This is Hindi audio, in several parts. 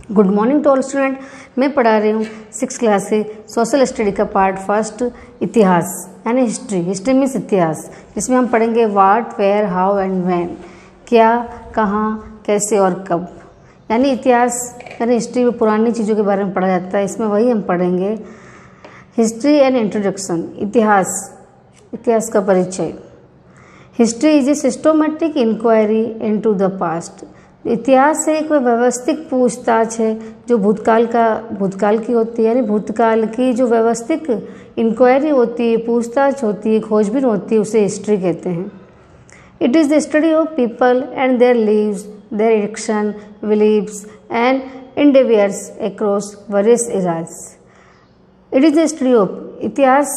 Good morning to all student. मैं पढ़ा रही हूँ 6th क्लास से सोशल स्टडी का पार्ट फर्स्ट इतिहास यानी हिस्ट्री। हिस्ट्री मीन्स इतिहास, जिसमें हम पढ़ेंगे what, where, how and when, क्या, कहाँ, कैसे और कब। यानी इतिहास यानी हिस्ट्री में पुरानी चीज़ों के बारे में पढ़ा जाता है, इसमें वही हम पढ़ेंगे। हिस्ट्री एंड इंट्रोडक्शन, इतिहास का परिचय। History is a systematic inquiry into the past. इतिहास एक व्यवस्थित पूछताछ है जो भूतकाल की होती है, यानी भूतकाल की जो व्यवस्थित इंक्वायरी होती है, पूछताछ होती है, खोजबीन होती है, उसे हिस्ट्री कहते हैं। It is the study of people and their lives, their action, believes and endeavors across various eras. It is the study of इतिहास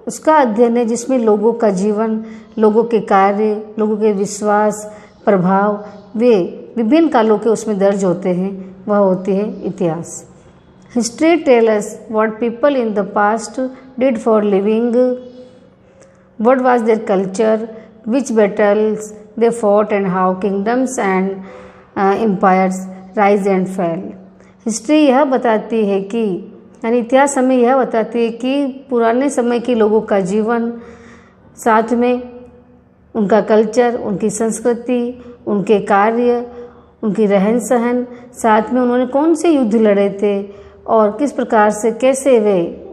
उसका अध्ययन है जिसमें लोगों का जीवन, लोगों के कार्य, लोगों के विश्वास, प्रभाव वे विभिन्न कालों के उसमें दर्ज होते हैं, वह होती है इतिहास। History tell us what people in the past did for living, what was their culture, which battles they fought and how kingdoms and empires rise and fail. History यह बताती है कि यानी इतिहास हमें यह बताती है कि पुराने समय के लोगों का जीवन, साथ में उनका कल्चर, उनकी संस्कृति, उनके कार्य, उनकी रहन सहन, साथ में उन्होंने कौन से युद्ध लड़े थे और किस प्रकार से कैसे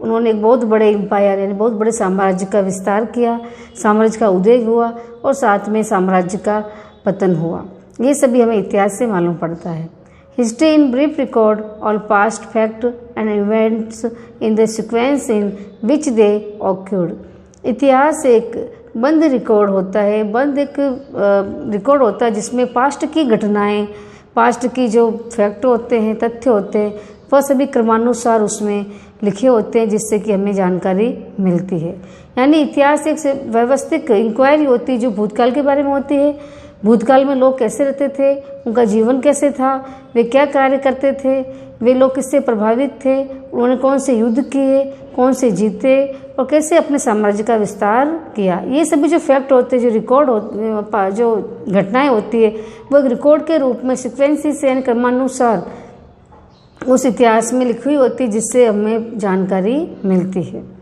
उन्होंने एक बहुत बड़े एम्पायर यानी बहुत बड़े साम्राज्य का विस्तार किया, साम्राज्य का उदय हुआ और साथ में साम्राज्य का पतन हुआ। ये सभी हमें इतिहास से मालूम पड़ता है। History in brief record all past fact and events in the sequence in which they occurred. इतिहास एक बंद रिकॉर्ड होता है, रिकॉर्ड होता है जिसमें पास्ट की घटनाएं, पास्ट की जो फैक्ट होते हैं, तथ्य होते हैं, वह सभी क्रमानुसार उसमें लिखे होते हैं, जिससे कि हमें जानकारी मिलती है। यानी इतिहास एक व्यवस्थित इंक्वायरी होती है जो भूतकाल के बारे में होती है। भूतकाल में लोग कैसे रहते थे, उनका जीवन कैसे था, वे क्या कार्य करते थे, वे लोग किससे प्रभावित थे, उन्होंने कौन से युद्ध किए, कौन से जीते और कैसे अपने साम्राज्य का विस्तार किया। ये सभी जो फैक्ट होते हैं, जो रिकॉर्ड होते, जो घटनाएं होती है, वो एक रिकॉर्ड के रूप में सिक्वेंसी से यानी क्रमानुसार उस इतिहास में लिखी हुई होती है, जिससे हमें जानकारी मिलती है।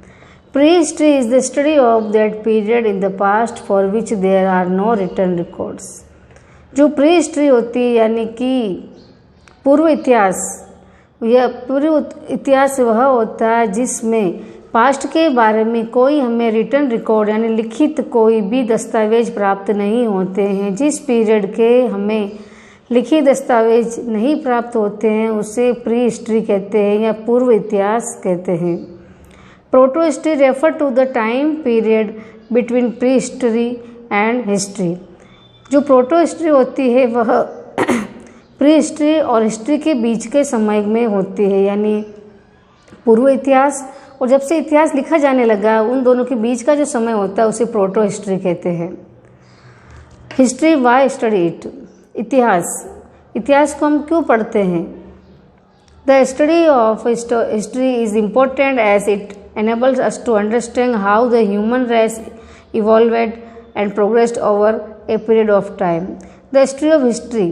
Prehistory is the study of that period in the past for which there are no written records. जो प्री होती है यानी कि पूर्व इतिहास, यह पूर्व इतिहास वह होता है जिसमें पास्ट के बारे में कोई हमें रिटर्न रिकॉर्ड यानी लिखित कोई भी दस्तावेज प्राप्त नहीं होते हैं। जिस पीरियड के हमें लिखित दस्तावेज नहीं प्राप्त होते हैं उसे प्री हिस्ट्री कहते हैं या पूर्व इतिहास कहते हैं। Proto history refer to the time period between pre history and history. जो प्रोटो हिस्ट्री होती है वह प्री हिस्ट्री और हिस्ट्री के बीच के समय में होती है, यानी पूर्व इतिहास और जब से इतिहास लिखा जाने लगा उन दोनों के बीच का जो समय होता है उसे प्रोटो हिस्ट्री कहते हैं। History why study it. इतिहास को हम क्यों पढ़ते हैं? The study of history is important as it enables us to understand how the human race evolved and progressed over a period of time. The history of history,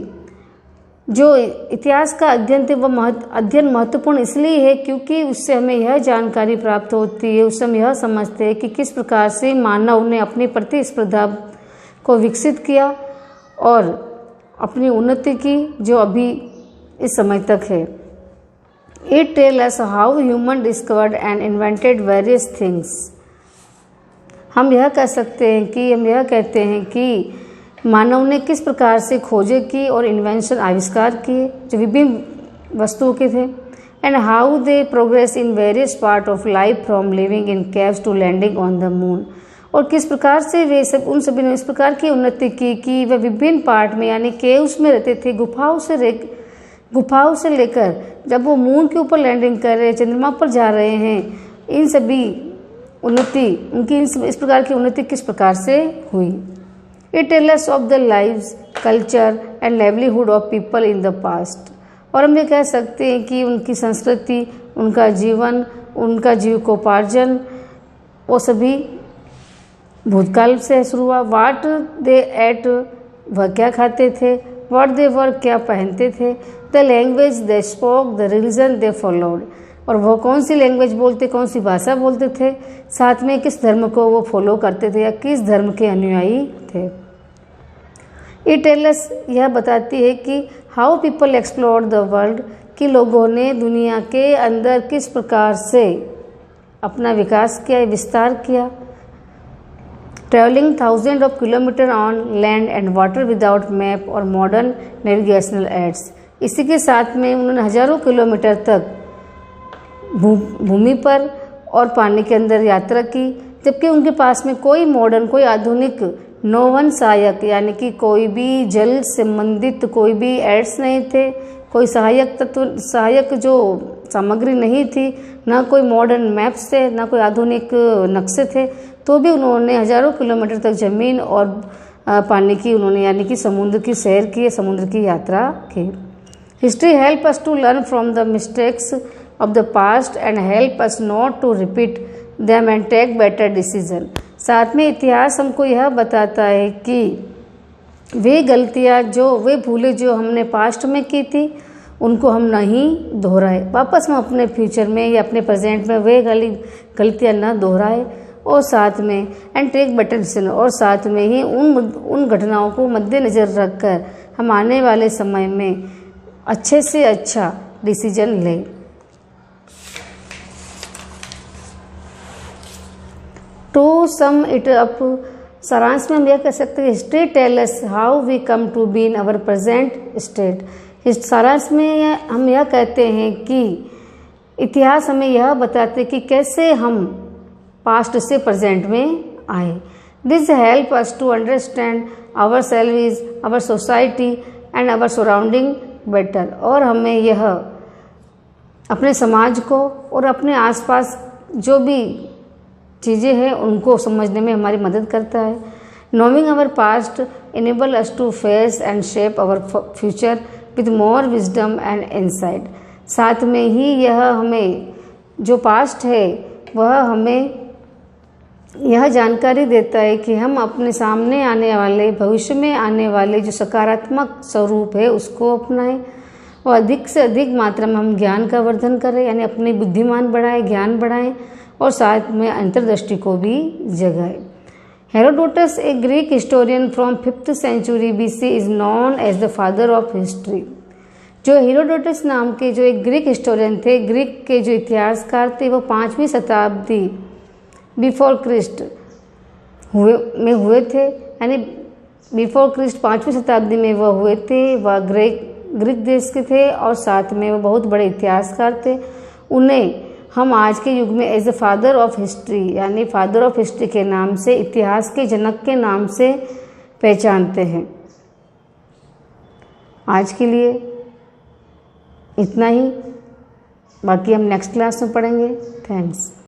जो इतिहास का अध्ययन थे वह अध्ययन महत्वपूर्ण इसलिए है क्योंकि उससे हमें यह जानकारी प्राप्त होती है, उससे हम यह समझते हैं कि किस प्रकार से मानव ने अपनी प्रतिस्पर्धा को विकसित किया और अपनी उन्नति की जो अभी इस समय तक है। It tells us how human discovered and invented various things. हम यह कहते हैं कि मानव ने किस प्रकार से खोजें की और इन्वेंशन आविष्कार किए जो विभिन्न वस्तुओं के थे। And how they progress in various part of life from living in caves to landing on the moon. और किस प्रकार से वे सब उन सभी ने इस प्रकार की उन्नति की कि वे विभिन्न पार्ट में यानी केव्स में रहते थे, गुफाओं से लेकर जब वो मून के ऊपर लैंडिंग कर रहे हैं, चंद्रमा पर जा रहे हैं, इन सभी उन्नति उनकी इस प्रकार की उन्नति किस प्रकार से हुई। It tells us of the lives, culture and livelihood of people in the past. और हम ये कह सकते हैं कि उनकी संस्कृति, उनका जीवन, उनका जीविकोपार्जन वो सभी भूतकाल से शुरू हुआ। वाट दे एट, वह क्या खाते थे, व्हाट दे वर, क्या पहनते थे, the language they spoke, the religion they followed, और वो कौन सी लैंग्वेज बोलते, कौन सी भाषा बोलते थे, साथ में किस धर्म को वो फॉलो करते थे या किस धर्म के अनुयायी थे। इट टेल्स अस, यह बताती है कि how people explore the world, कि लोगों ने दुनिया के अंदर किस प्रकार से अपना विकास किया, विस्तार किया। Travelling thousand of kilometre on land and water without map और मॉडर्न नेविगेशनल एड्स, इसी के साथ में उन्होंने हजारों किलोमीटर तक भूमि पर और पानी के अंदर यात्रा की, जबकि उनके पास में कोई मॉडर्न, कोई आधुनिक नौवन सहायक यानी कि कोई भी जल संबंधित कोई भी एड्स नहीं थे, कोई सहायक जो सामग्री नहीं थी, ना कोई मॉडर्न मैप्स थे, ना कोई आधुनिक नक्शे थे, तो भी उन्होंने हजारों किलोमीटर तक ज़मीन और पानी की उन्होंने यानी कि समुद्र की सैर की, समुद्र की यात्रा की। History help us to learn from the mistakes of the past and help us not to repeat them and take better decision। साथ में इतिहास हमको यह बताता है कि वे गलतियाँ वे भूलें जो हमने पास्ट में की थी उनको हम नहीं दोहराए, वापस हम अपने फ्यूचर में या अपने प्रेजेंट में वे गलतियाँ न दोहराए, और साथ में एंड टेक बेटर डिसीजन, और साथ में ही उन घटनाओं को मद्देनज़र रखकर हम आने वाले समय में अच्छे से अच्छा डिसीजन लें। टू सम इट अप, सारांश में हम यह कह सकते हैं history tell us how we come to be in our present state. सारांश में हम यह कहते हैं कि इतिहास हमें यह बताते हैं कि कैसे हम पास्ट से प्रेजेंट में आए। This help us to understand ourselves, our society and our surrounding better, और हमें यह अपने समाज को और अपने आसपास जो भी चीज़ें हैं उनको समझने में हमारी मदद करता है। Knowing our past enable us to face and shape our future with more wisdom and insight. साथ में ही यह हमें जो पास्ट है वह हमें यह जानकारी देता है कि हम अपने सामने आने वाले, भविष्य में आने वाले जो सकारात्मक स्वरूप है उसको अपनाएं और अधिक से अधिक मात्रा में हम ज्ञान का वर्धन करें, यानी अपने बुद्धिमान बढ़ाएं, ज्ञान बढ़ाएं, और साथ में अंतर्दृष्टि को भी जगाए। Herodotus, a Greek historian from 5th century BC, is known as the father of history. जो हेरोडोटस नाम के जो एक ग्रीक हिस्टोरियन थे, ग्रीक के जो इतिहासकार थे, वो 5वीं शताब्दी बिफोर क्रिस्ट में हुए थे, यानी बिफोर क्रिस्ट 5वीं शताब्दी में वह हुए थे। वह ग्रीक देश के थे और साथ में वो बहुत बड़े इतिहासकार थे। उन्हें हम आज के युग में as a father of history, यानी फादर ऑफ हिस्ट्री के नाम से, इतिहास के जनक के नाम से पहचानते हैं। आज के लिए इतना ही, बाकी हम नेक्स्ट क्लास में पढ़ेंगे। थैंक्स।